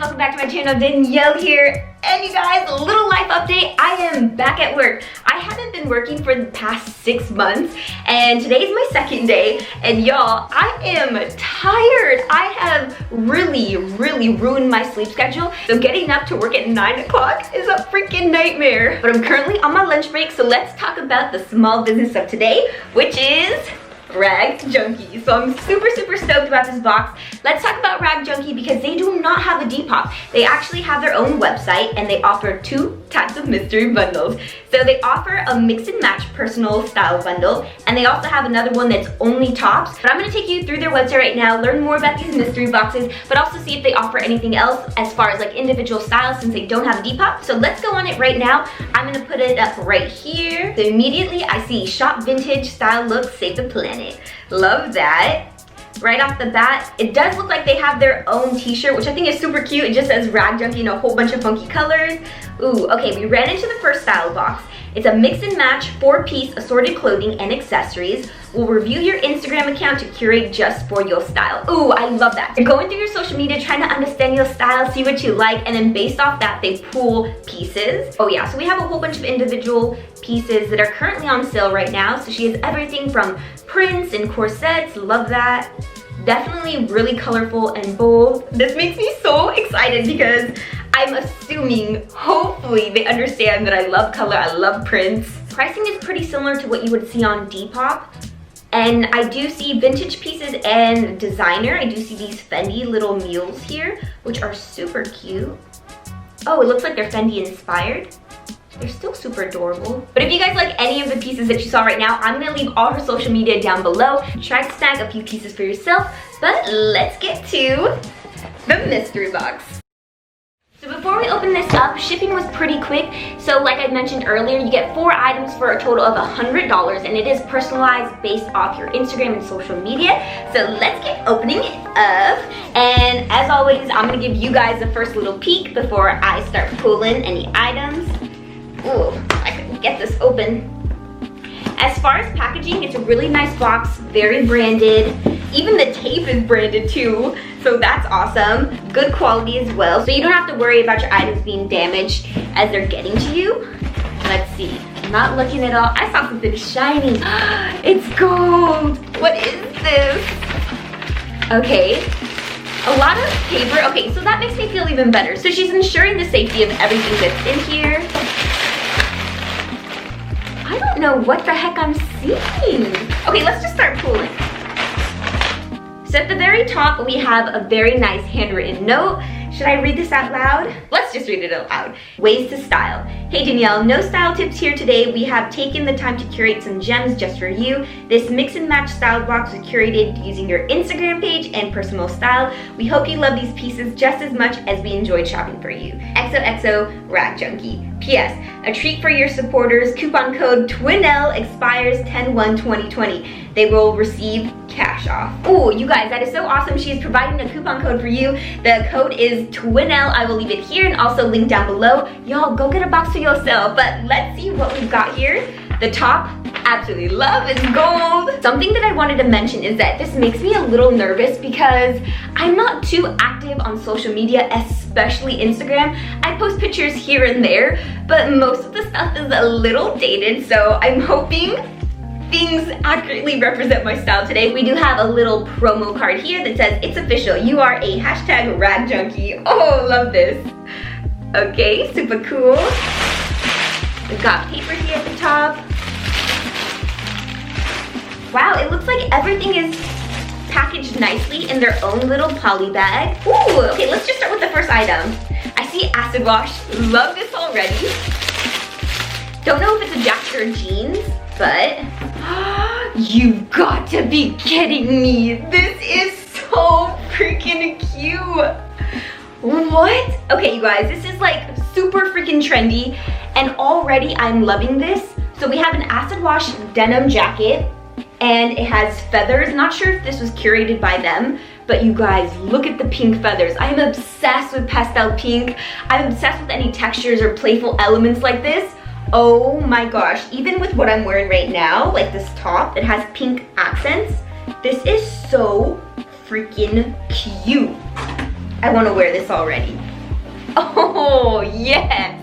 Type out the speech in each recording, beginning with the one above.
welcome back to my channel. Danielle here, and you guys, a little life update. I am back at work. I haven't been working for the past 6 months, and today is my second day, and y'all, I am tired. I have really ruined my sleep schedule, so getting up to work at 9 o'clock is a freaking nightmare. But I'm currently on my lunch break, so let's talk about the small business of today, which is Rag Junkie. So I'm super stoked about this box. Let's talk about Rag Junkie because they do not have a Depop. They actually have their own website and they offer 2 types of mystery bundles. So they offer a mix and match personal style bundle, and they also have another one that's only tops. But I'm going to take you through their website right now, learn more about these mystery boxes, but also see if they offer anything else as far as like individual styles since they don't have a Depop. So let's go on it right now. I'm going to put it up right here. So immediately I see shop vintage style look, save the planet. Love that. Right off the bat, it does look like they have their own t-shirt, which I think is super cute. It just says Rag Junkie in a whole bunch of funky colors. Ooh, okay, we ran into the first style box. It's a mix and match 4-piece assorted clothing and accessories. We'll review your Instagram account to curate just for your style. Ooh, I love that. You're going through your social media trying to understand your style, see what you like, and then based off that, they pull pieces. Oh yeah, so we have a whole bunch of individual pieces that are currently on sale right now. So she has everything from prints and corsets, love that. Definitely really colorful and bold. This makes me so excited because I'm assuming, hopefully, they understand that I love color, I love prints. Pricing is pretty similar to what you would see on Depop. And I do see vintage pieces and designer. I do see these Fendi little mules here, which are super cute. Oh, it looks like they're Fendi inspired. They're still super adorable. But if you guys like any of the pieces that you saw right now, I'm gonna leave all her social media down below. Try to snag a few pieces for yourself. But let's get to the mystery box. So before we open this up, shipping was pretty quick. So like I mentioned earlier, you get 4 items for a total of $100, and it is personalized based off your Instagram and social media. So let's get opening it up. And as always, I'm gonna give you guys the first little peek before I start pulling any items. Ooh, I couldn't get this open. As far as packaging, it's a really nice box, very branded. Even the tape is branded too, so that's awesome. Good quality as well, so you don't have to worry about your items being damaged as they're getting to you. Let's see, I'm not looking at all. I saw something shiny. It's gold. What is this? Okay, a lot of paper. Okay, so that makes me feel even better. So she's ensuring the safety of everything that's in here. I don't know what the heck I'm seeing. Okay, let's just start pulling. So at the very top, we have a very nice handwritten note. Should I read this out loud? Let's just read it out loud. Ways to style. Hey Danielle, no style tips here today. We have taken the time to curate some gems just for you. This mix and match style box was curated using your Instagram page and personal style. We hope you love these pieces just as much as we enjoyed shopping for you. XOXO Rag Junkie. P.S. A treat for your supporters. Coupon code TWINL expires 10/1/2020. They will receive cash off. Oh, you guys, that is so awesome. She is providing a coupon code for you. The code is TWINL. I will leave it here and also link down below. Y'all, go get a box for yourself. But let's see what we've got here. The top, absolutely love, is gold. Something that I wanted to mention is that this makes me a little nervous because I'm not too active on social media, especially Instagram. I post pictures here and there, but most of the stuff is a little dated, so I'm hoping things accurately represent my style today. We do have a little promo card here that says, it's official, you are a hashtag Rag Junkie. Oh, love this. Okay, super cool. We've got paper here at the top. Wow, it looks like everything is packaged nicely in their own little poly bag. Ooh, okay, let's just start with the first item. I see acid wash. Love this already. Don't know if it's a jacket or jeans, but you've got to be kidding me. This is so freaking cute. What? Okay, you guys, this is like super freaking trendy, and already I'm loving this. So we have an acid wash denim jacket, and it has feathers. Not sure if this was curated by them, but you guys, look at the pink feathers. I am obsessed with pastel pink. I'm obsessed with any textures or playful elements like this. Oh my gosh, even with what I'm wearing right now, like this top that has pink accents, this is so freaking cute. I want to wear this already. Oh, yes.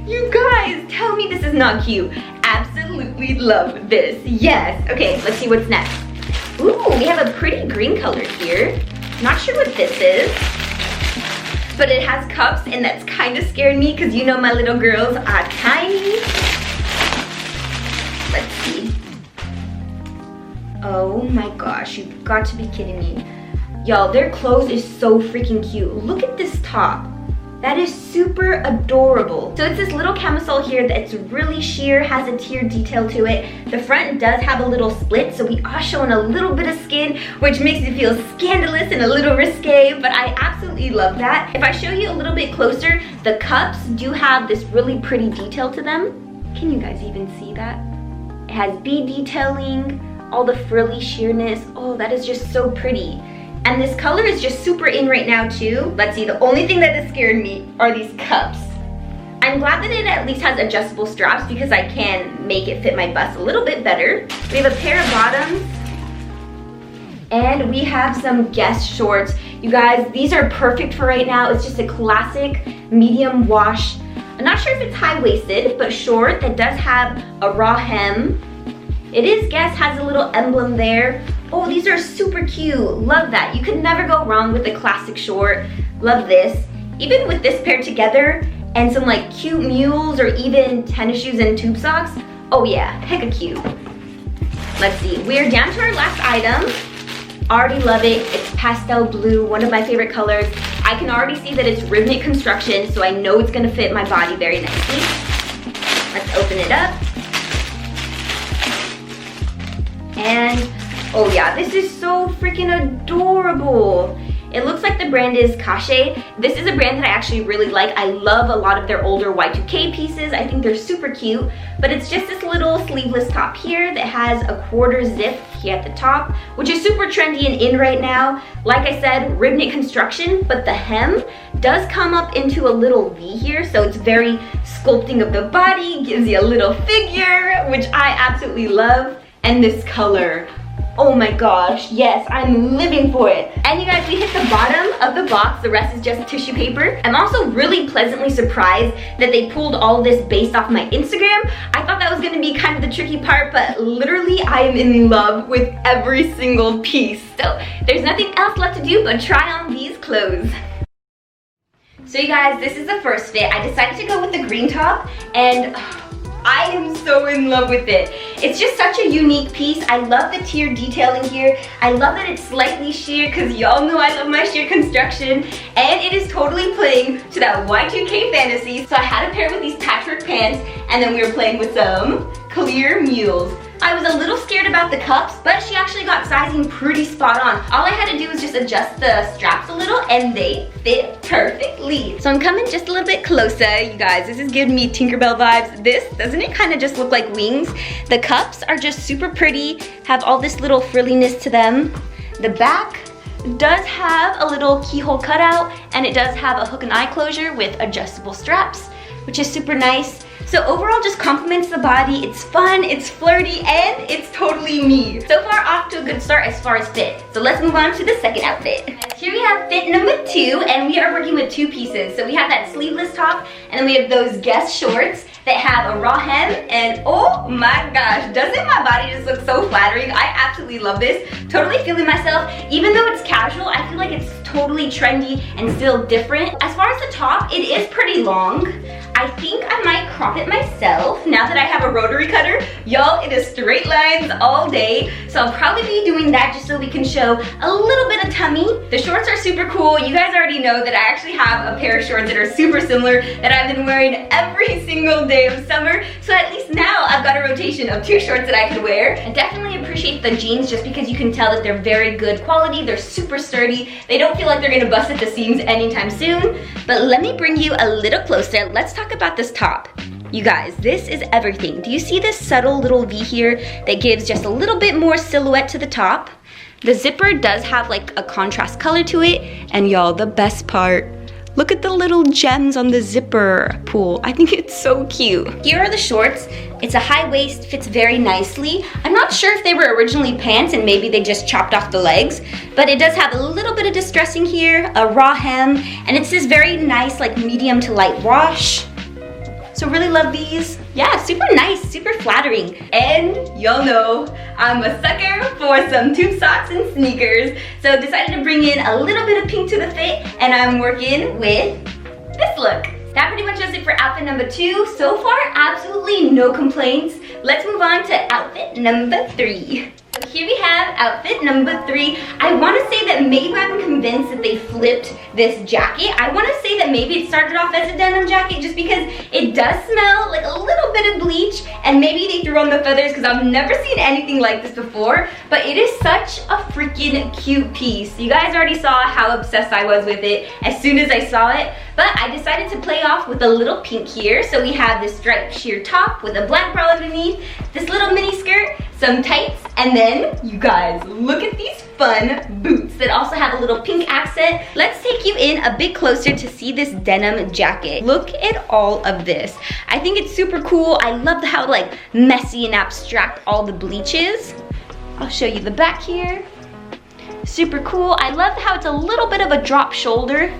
You guys, tell me this is not cute. Absolutely love this. Yes. Okay, let's see what's next. Ooh, we have a pretty green color here. Not sure what this is, but it has cups, and that's kind of scared me because you know my little girls are tiny. Let's see. Oh my gosh, you've got to be kidding me. Y'all, their clothes is so freaking cute. Look at this top. That is super adorable. So it's this little camisole here that's really sheer, has a tier detail to it. The front does have a little split, so we are showing a little bit of skin, which makes it feel scandalous and a little risque, but I absolutely love that. If I show you a little bit closer, the cups do have this really pretty detail to them. Can you guys even see that? It has bead detailing, all the frilly sheerness. Oh, that is just so pretty. And this color is just super in right now too. Let's see, the only thing that has scared me are these cups. I'm glad that it at least has adjustable straps because I can make it fit my bust a little bit better. We have a pair of bottoms. And we have some Guess shorts. You guys, these are perfect for right now. It's just a classic medium wash. I'm not sure if it's high-waisted, but short that does have a raw hem. It is Guess, has a little emblem there. Oh, these are super cute. Love that. You could never go wrong with a classic short. Love this. Even with this pair together and some like cute mules or even tennis shoes and tube socks. Oh yeah, hecka cute. Let's see. We're down to our last item. Already love it. It's pastel blue, one of my favorite colors. I can already see that it's rib knit construction, so I know it's gonna fit my body very nicely. Let's open it up. And oh yeah, this is so freaking adorable. It looks like the brand is Kaale. This is a brand that I actually really like. I love a lot of their older Y2K pieces. I think they're super cute, but it's just this little sleeveless top here that has a quarter zip here at the top, which is super trendy and in right now. Like I said, rib knit construction, but the hem does come up into a little V here, so it's very sculpting of the body, gives you a little figure, which I absolutely love. And this color, oh my gosh, yes, I'm living for it. And you guys, we hit the bottom of the box. The rest is just tissue paper. I'm also really pleasantly surprised that they pulled all of this based off my Instagram. I thought that was gonna be kind of the tricky part, but literally I am in love with every single piece. So there's nothing else left to do but try on these clothes. So you guys, this is the first fit. I decided to go with the green top, and I am so in love with it. It's just such a unique piece. I love the tier detailing here. I love that it's slightly sheer because y'all know I love my sheer construction. And it is totally playing to that Y2K fantasy. So I had a pair with these patchwork pants, and then we were playing with some clear mules. I was a little scared about the cups, but she actually got sizing pretty spot on. All I had to do was just adjust the straps a little and they fit perfectly. So I'm coming just a little bit closer, you guys. This is giving me Tinkerbell vibes. This, doesn't it kind of just look like wings? The cups are just super pretty, have all this little frilliness to them. The back does have a little keyhole cutout, and it does have a hook and eye closure with adjustable straps, which is super nice. So overall, just complements the body. It's fun, it's flirty, and it's totally me. So far, off to a good start as far as fit. So let's move on to the second outfit. Here we have fit number 2, and we are working with 2 pieces. So we have that sleeveless top, and then we have those Guess shorts that have a raw hem, and oh my gosh, doesn't my body just look so flattering? I absolutely love this. Totally feeling myself. Even though it's casual, I feel like it's totally trendy and still different. As far as the top, it is pretty long. I think I might crop it myself now that I have a rotary cutter. Y'all, it is straight lines all day, so I'll probably be doing that just so we can show a little bit of tummy. The shorts are super cool. You guys already know that I actually have a pair of shorts that are super similar that I've been wearing every single day of summer, so at least now I've got a rotation of 2 shorts that I could wear. I definitely appreciate the jeans just because you can tell that they're very good quality. They're super sturdy. They don't feel like they're gonna bust at the seams anytime soon. But let me bring you a little closer. Let's talk about this top. You guys, this is everything. Do you see this subtle little V here that gives just a little bit more silhouette to the top? The zipper does have like a contrast color to it, and y'all, the best part, look at the little gems on the zipper pull. I think it's so cute. Here are the shorts, It's a high waist, fits very nicely. I'm not sure if they were originally pants and maybe they just chopped off the legs, but it does have a little bit of distressing here, a raw hem, and it's this very nice like medium to light wash. So really love these. Yeah, super nice, super flattering. And y'all know I'm a sucker for some tube socks and sneakers. So decided to bring in a little bit of pink to the fit, and I'm working with this look. That pretty much does it for outfit number 2. So far, absolutely no complaints. Let's move on to outfit number 3. So here we have outfit number 3. I want to say that maybe I'm convinced that they flipped this jacket. I want to say that maybe it started off as a denim jacket just because it does smell like a little bit of bleach, and maybe they threw on the feathers because I've never seen anything like this before, but it is such a freaking cute piece. You guys already saw how obsessed I was with it as soon as I saw it, but I decided to play off with a little pink here. So we have this striped sheer top with a black bra underneath, this little mini skirt, some tights, and then you guys look at these fun boots that also have a little pink accent. Let's take you in a bit closer to see this denim jacket. Look at all of this. I think it's super cool. I love how like messy and abstract all the bleach is. I'll show you the back here. Super cool. I love how it's a little bit of a drop shoulder,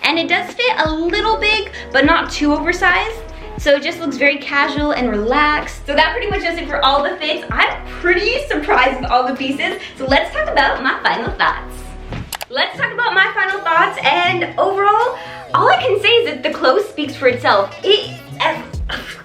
and it does fit a little big but not too oversized. So it just looks very casual and relaxed. So that pretty much does it for all the fits. I'm pretty surprised with all the pieces. So let's talk about my final thoughts. Let's talk about my final thoughts, and overall, all I can say is that the clothes speaks for itself.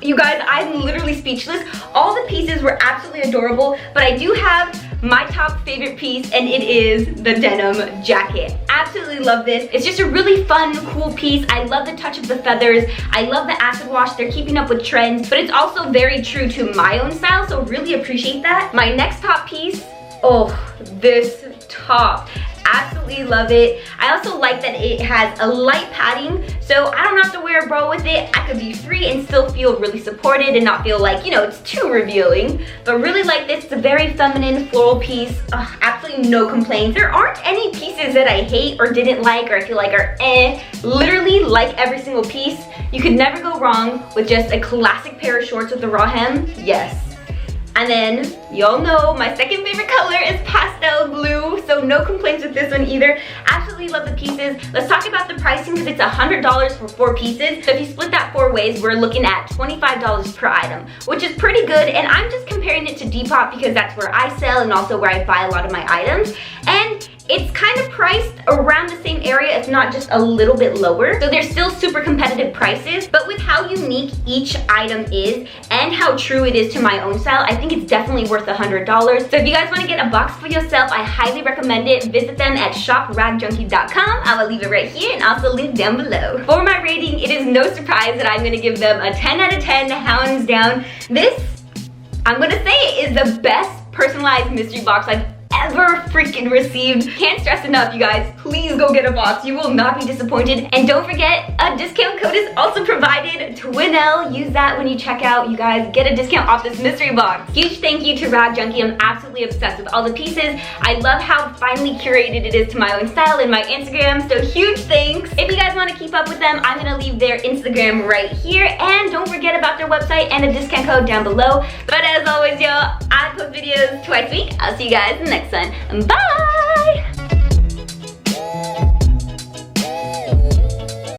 You guys, I'm literally speechless. All the pieces were absolutely adorable, but I do have my top favorite piece, and it is the denim jacket. Absolutely love this. It's just a really fun, cool piece. I love the touch of the feathers. I love the acid wash. They're keeping up with trends, but it's also very true to my own style, so really appreciate that. My next top piece, oh, this top. Absolutely love it. I also like that it has a light padding, so I don't have to wear a bra with it. I could be free and still feel really supported and not feel like, you know, it's too revealing. But really like this. It's a very feminine floral piece. Ugh, absolutely no complaints. There aren't any pieces that I hate or didn't like or I feel like are eh. Literally like every single piece. You could never go wrong with just a classic pair of shorts with a raw hem. Yes. And then, y'all know my second favorite color is pastel blue, so no complaints with this one either. Absolutely love the pieces. Let's talk about the pricing because it's $100 for 4 pieces. So if you split that 4 ways, we're looking at $25 per item, which is pretty good. And I'm just comparing it to Depop because that's where I sell and also where I buy a lot of my items. And it's kind of priced around the same area, if not just a little bit lower. So they're still super competitive prices, but with how unique each item is and how true it is to my own style, I think it's definitely worth $100. So if you guys want to get a box for yourself, I highly recommend it. Visit them at shopragjunkie.com. I will leave it right here and also link down below. For my rating, it is no surprise that I'm going to give them a 10 out of 10, hands down. This, I'm going to say, is the best personalized mystery box I've ever freaking received. Can't stress enough, you guys. Please go get a box. You will not be disappointed. And don't forget, a discount code is also provided, TWINL. Use that when you check out. You guys get a discount off this mystery box. Huge thank you to Rag Junkie. I'm absolutely obsessed with all the pieces. I love how finely curated it is to my own style in my Instagram, so huge thanks. If you guys want to keep up with them, I'm gonna leave their Instagram right here, and don't forget about their website and a discount code down below. But as always, y'all, I post videos twice a week. I'll see you guys in the next one. Bye!